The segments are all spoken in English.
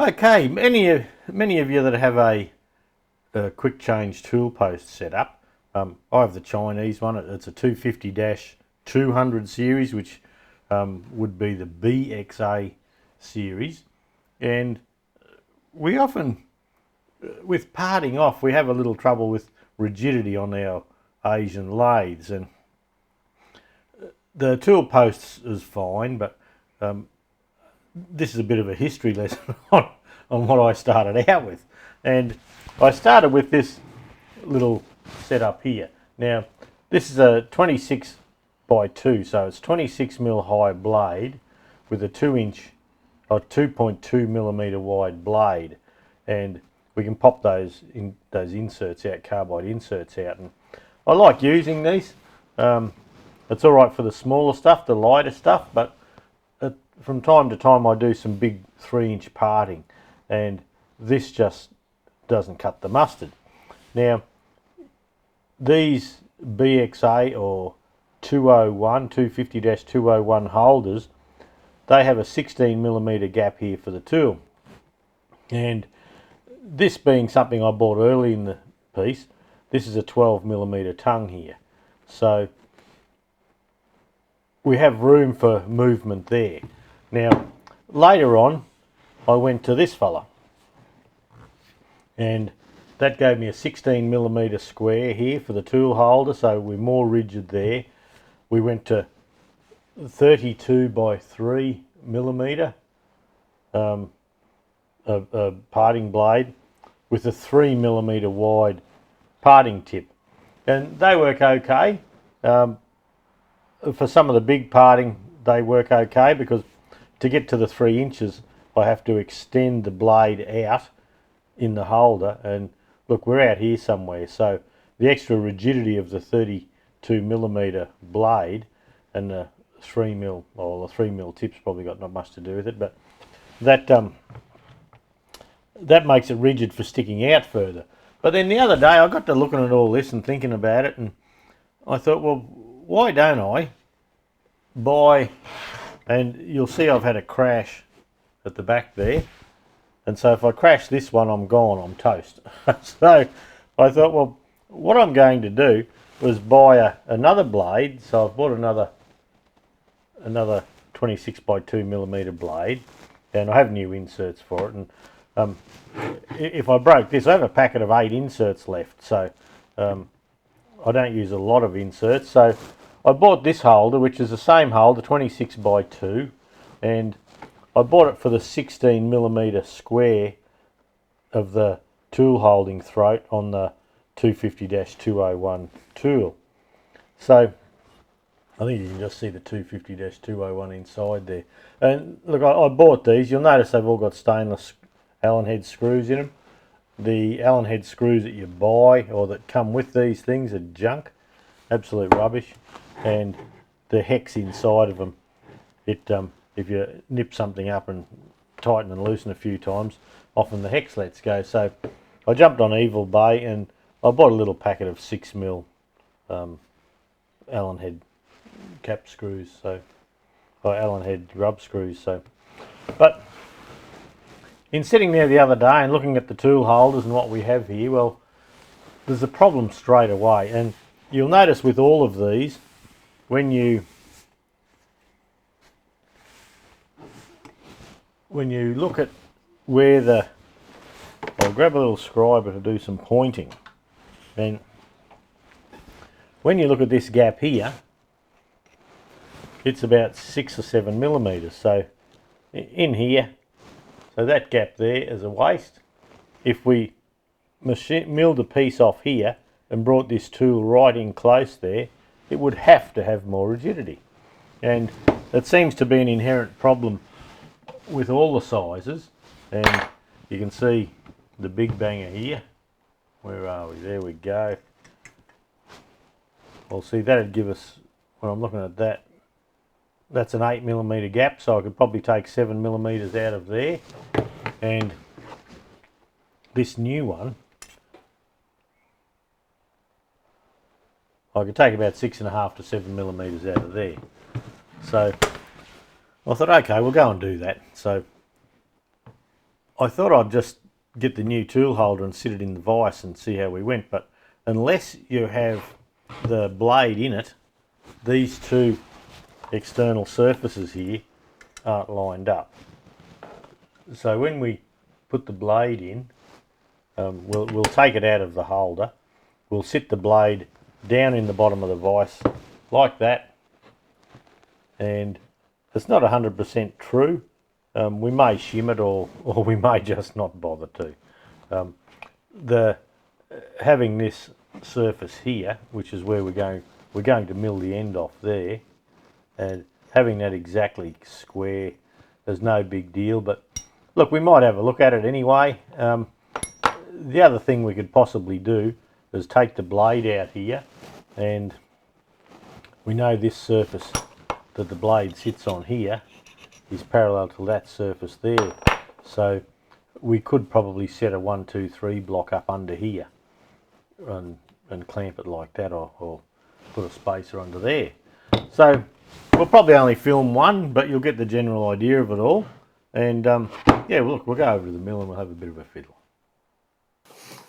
Okay, many of you that have a quick change tool post set up, I have the Chinese one. It's a 250-200 series, which would be the BXA series, and we often, with parting off, we have a little trouble with rigidity on our Asian lathes, and the tool posts is fine, but this is a bit of a history lesson on what I started out with. And I started with this little setup here. Now, this is a 26 by 2, so it's 26 mil high blade with a 2-inch or 2.2 millimeter wide blade, and we can pop those inserts out, carbide inserts out, and I like using these. It's all right for the smaller stuff, the lighter stuff, but from time to time I do some big 3-inch parting, and this just doesn't cut the mustard. Now, these BXA or 250-201 holders, they have a 16 millimeter gap here for the tool, and this being something I bought early in the piece, this is a 12 millimeter tongue here, so we have room for movement there. Now, later on, I went to this fella, and that gave me a 16 millimeter square here for the tool holder, so we're more rigid there. We went to 32 by 3 millimeter a parting blade with a 3 millimeter wide parting tip, and they work okay. For some of the big parting, they work okay, because to get to the 3 inches, I have to extend the blade out in the holder, and look, we're out here somewhere, so the extra rigidity of the 32 millimeter blade and the 3 mil, or the 3 mil tip's probably got not much to do with it, but that that makes it rigid for sticking out further. But then the other day I got to looking at all this and thinking about it, and I thought, well, why don't I buy, and you'll see I've had a crash at the back there, and so if I crash this one, I'm gone, I'm toast. So I thought, well, what I'm going to do was buy another blade. So I've bought another 26 by 2 millimeter blade, and I have new inserts for it, and if I broke this, I have a packet of 8 inserts left, so I don't use a lot of inserts. So I bought this holder, which is the same holder, 26 by 2, and I bought it for the 16 millimeter square of the tool holding throat on the 250-201 tool. So I think you can just see the 250-201 inside there. And look, I bought these. You'll notice they've all got stainless Allen head screws in them. The Allen head screws that you buy or that come with these things are junk, absolute rubbish. And the hex inside of them, if you nip something up and tighten and loosen a few times, often the hex lets go. So I jumped on Evil Bay and I bought a little packet of 6 mil Allen head cap screws, so, or Allen head rub screws. So, but in sitting there the other day and looking at the tool holders and what we have here, well, there's a problem straight away. And you'll notice with all of these, when you look at where the, I'll grab a little scriber to do some pointing, and when you look at this gap here, it's about 6 or 7 millimeters. So in here, so that gap there is a waste. If we milled a piece off here and brought this tool right in close there, it would have to have more rigidity. And it seems to be an inherent problem with all the sizes, and you can see the big banger here. Where are we? There we go. Well, see, that'd give us, when I'm looking at that, that's an 8 millimeter gap, so I could probably take 7 millimeters out of there. And this new one, I could take about 6.5 to 7 millimeters out of there. So I thought, okay, we'll go and do that. So I thought I'd just get the new tool holder and sit it in the vise and see how we went, but unless you have the blade in it, these two external surfaces here aren't lined up. So when we put the blade in, we'll take it out of the holder, we'll sit the blade down in the bottom of the vise like that, and it's not 100% true. We may shim it or we may just not bother to. Having this surface here, which is where we're going to mill the end off there, and having that exactly square is no big deal, but look, we might have a look at it anyway. The other thing we could possibly do is take the blade out here, and we know this surface that the blade sits on here is parallel to that surface there, so we could probably set a 1, 2, 3 block up under here and clamp it like that, or put a spacer under there. So we'll probably only film one, but you'll get the general idea of it all. And yeah, look, we'll go over to the mill and we'll have a bit of a fiddle.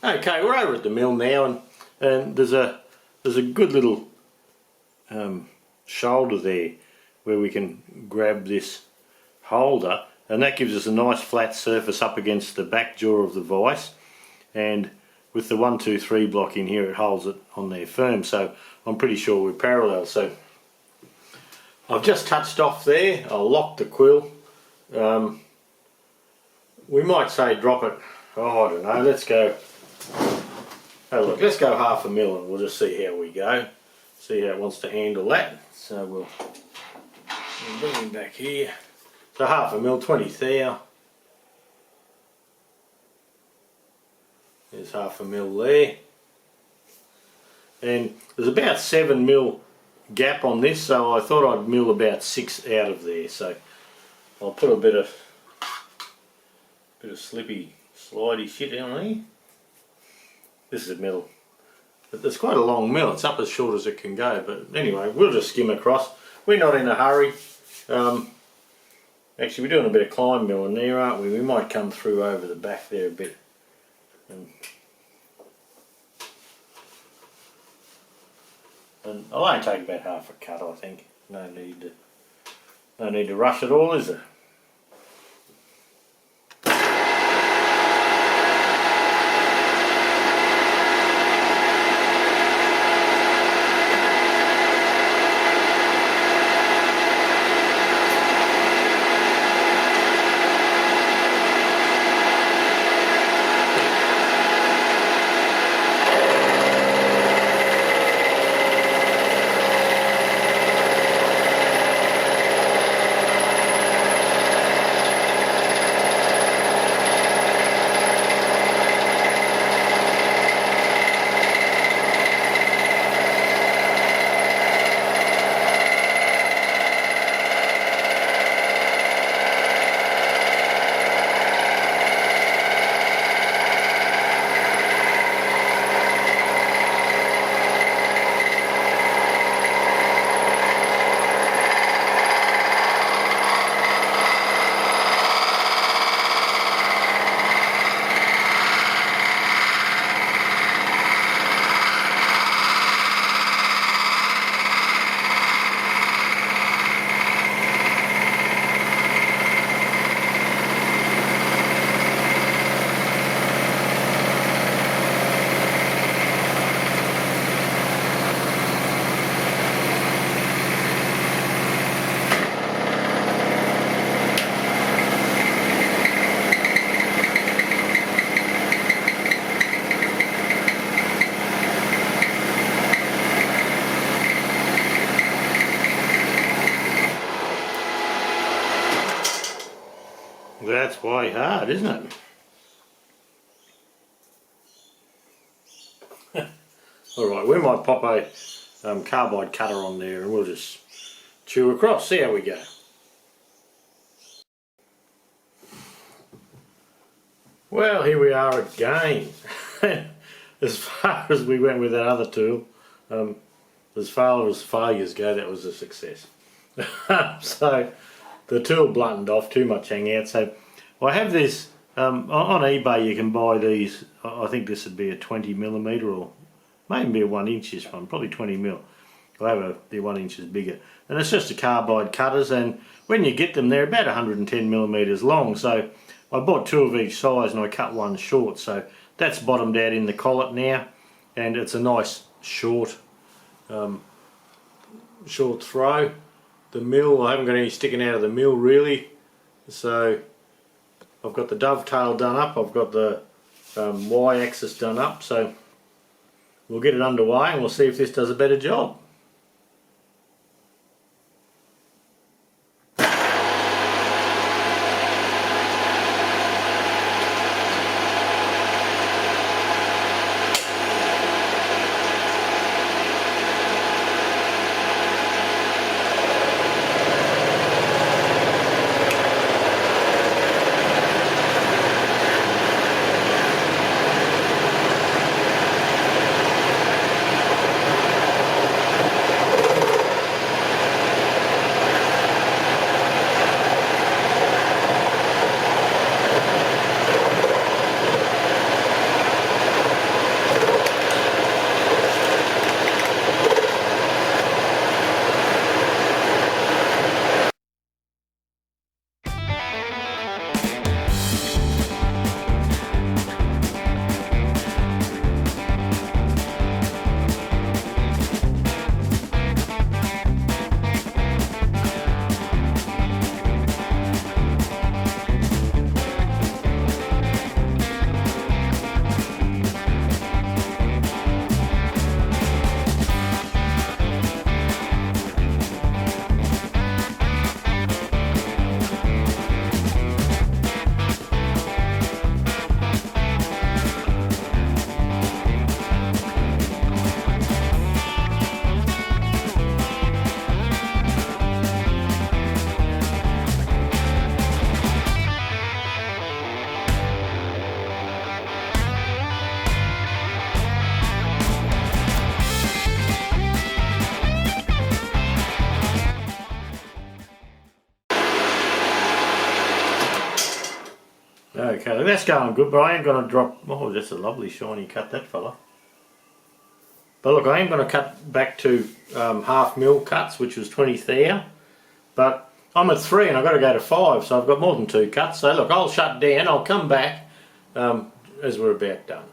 Okay, we're over at the mill now, and there's a good little shoulder there where we can grab this holder, and that gives us a nice flat surface up against the back jaw of the vise, and with the 1, 2, 3 block in here, it holds it on there firm, so I'm pretty sure we're parallel. So I've just touched off there, I'll lock the quill. We might say drop it, oh I don't know, let's go, oh look, let's go 1/2 mil and we'll just see how we go, see how it wants to handle that. So we'll bring him back here, so 1/2 mil, 20 thou, there's 1/2 mil there, and there's about 7 mil gap on this, so I thought I'd mill about 6 out of there. So I'll put a bit of slippy slidey shit on here. This is a mill, but there's quite a long mill, it's up as short as it can go, but anyway, we'll just skim across. We're not in a hurry. Actually, we're doing a bit of climb milling there, aren't we? We might come through over the back there a bit. And I'll only take about 1/2 a cut, I think. No need to rush it all, is there? That's way hard, isn't it? Alright, we might pop a carbide cutter on there and we'll just chew across, see how we go. Well, here we are again. As far as we went with that other tool, as far as failures go, that was a success. So the tool blunted off, too much hang out. So I have this On eBay you can buy these. I think this would be a 20mm or maybe a 1-inch this one, probably 20mm. The 1 inch is bigger, and it's just a carbide cutters, and when you get them they're about 110mm long, so I bought 2 of each size and I cut one short, so that's bottomed out in the collet now, and it's a nice short short throw. The mill, I haven't got any sticking out of the mill really, so I've got the dovetail done up, I've got the Y-axis done up, so we'll get it underway and we'll see if this does a better job. Okay, that's going good, but I ain't going to drop. Oh, that's a lovely shiny cut, that fella. But look, I am going to cut back to half mil cuts, which was 20 thou. But I'm at 3 and I've got to go to 5, so I've got more than 2 cuts. So look, I'll shut down, I'll come back as we're about done.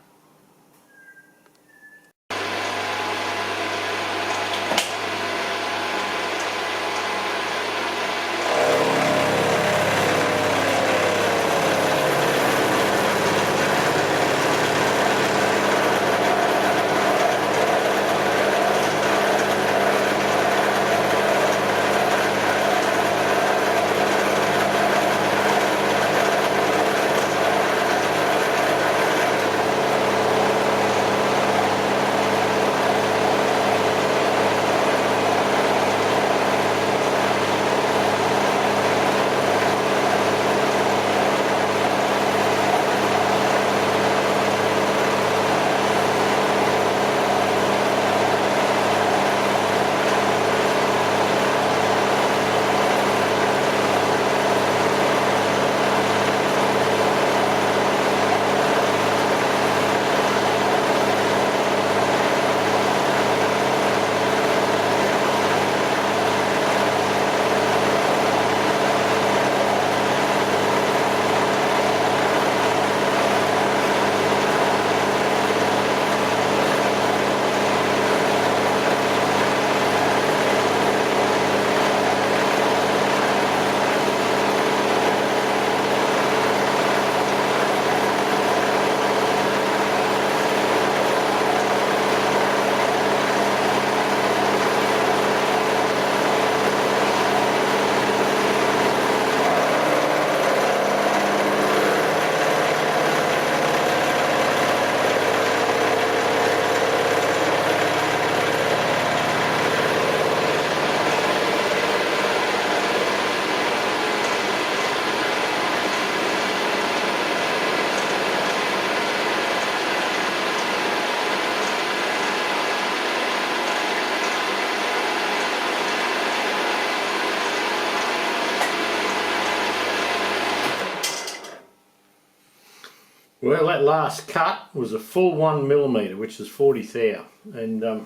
Well, that last cut was a full 1mm, which is 40 thou, and I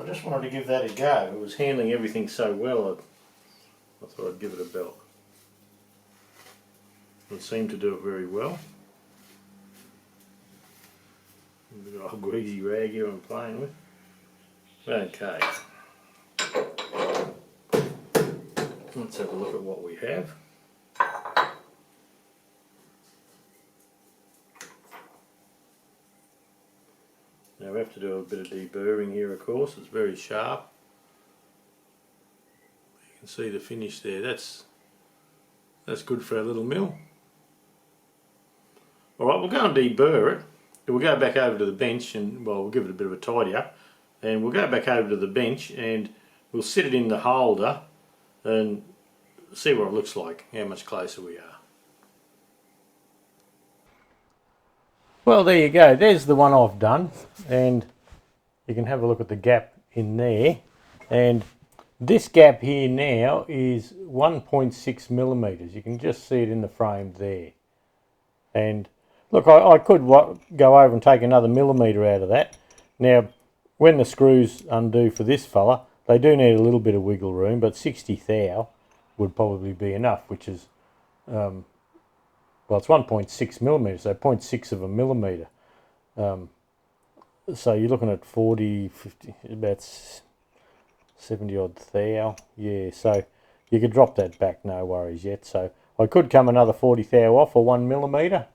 just wanted to give that a go. It was handling everything so well, I thought I'd give it a belt. It seemed to do it very well. A bit of old greasy rag here I'm playing with. Okay. Let's have a look at what we have. Now we have to do a bit of deburring here, of course. It's very sharp. You can see the finish there. That's good for our little mill. Alright, we'll go and deburr it. We'll go back over to the bench and, well, we'll give it a bit of a tidy up. And we'll go back over to the bench and we'll sit it in the holder and see what it looks like, how much closer we are. Well, there you go. There's the one I've done, and you can have a look at the gap in there. And this gap here now is 1.6mm. You can just see it in the frame there. And look, I could go over and take another millimetre out of that. Now, when the screws undo for this fella, they do need a little bit of wiggle room, but 60 thou would probably be enough, which is, well, it's 1.6mm, so 0.6 of a millimetre. So you're looking at 40, 50, about 70 odd thou. Yeah, so you could drop that back, no worries yet. So I could come another 40 thou off or 1mm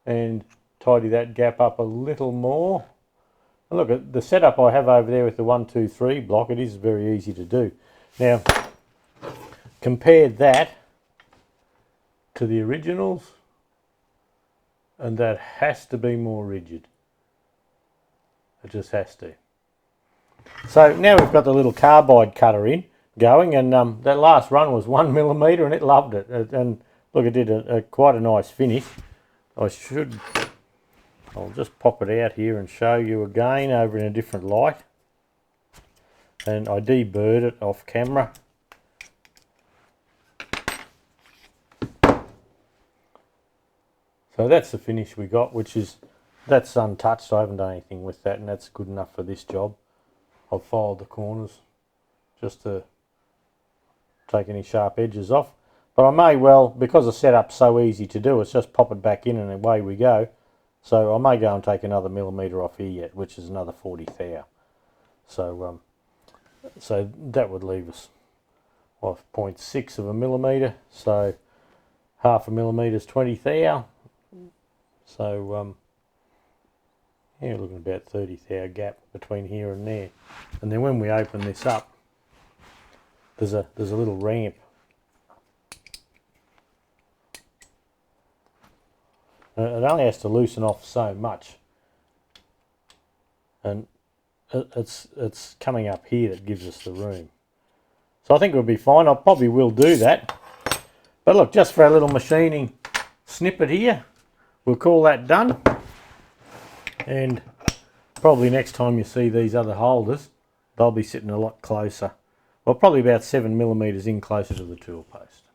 and tidy that gap up a little more. And look at the setup I have over there with the 1, 2, 3 block. It is very easy to do. Now, compare that to the originals, and that has to be more rigid. It just has to. So now we've got the little carbide cutter in going, and that last run was 1mm and it loved it. And look, it did quite a nice finish. I'll just pop it out here and show you again over in a different light. And I deburred it off camera. So that's the finish we got, that's untouched. I haven't done anything with that, and that's good enough for this job. I've filed the corners just to take any sharp edges off. But I may well, because the setup's so easy to do, it's just pop it back in and away we go. So I may go and take another millimetre off here yet, which is another 40 thou. So that would leave us 0.6 of a millimetre. So half a millimetre is 20 thou. So yeah, looking about 30 thou gap between here and there. And then when we open this up, there's a little ramp. It only has to loosen off so much, and it's coming up here that gives us the room. So I think we'll be fine. I probably will do that. But look, just for our little machining snippet here, we'll call that done. And probably next time you see these other holders, they'll be sitting a lot closer. Well, probably about 7mm in closer to the tool post.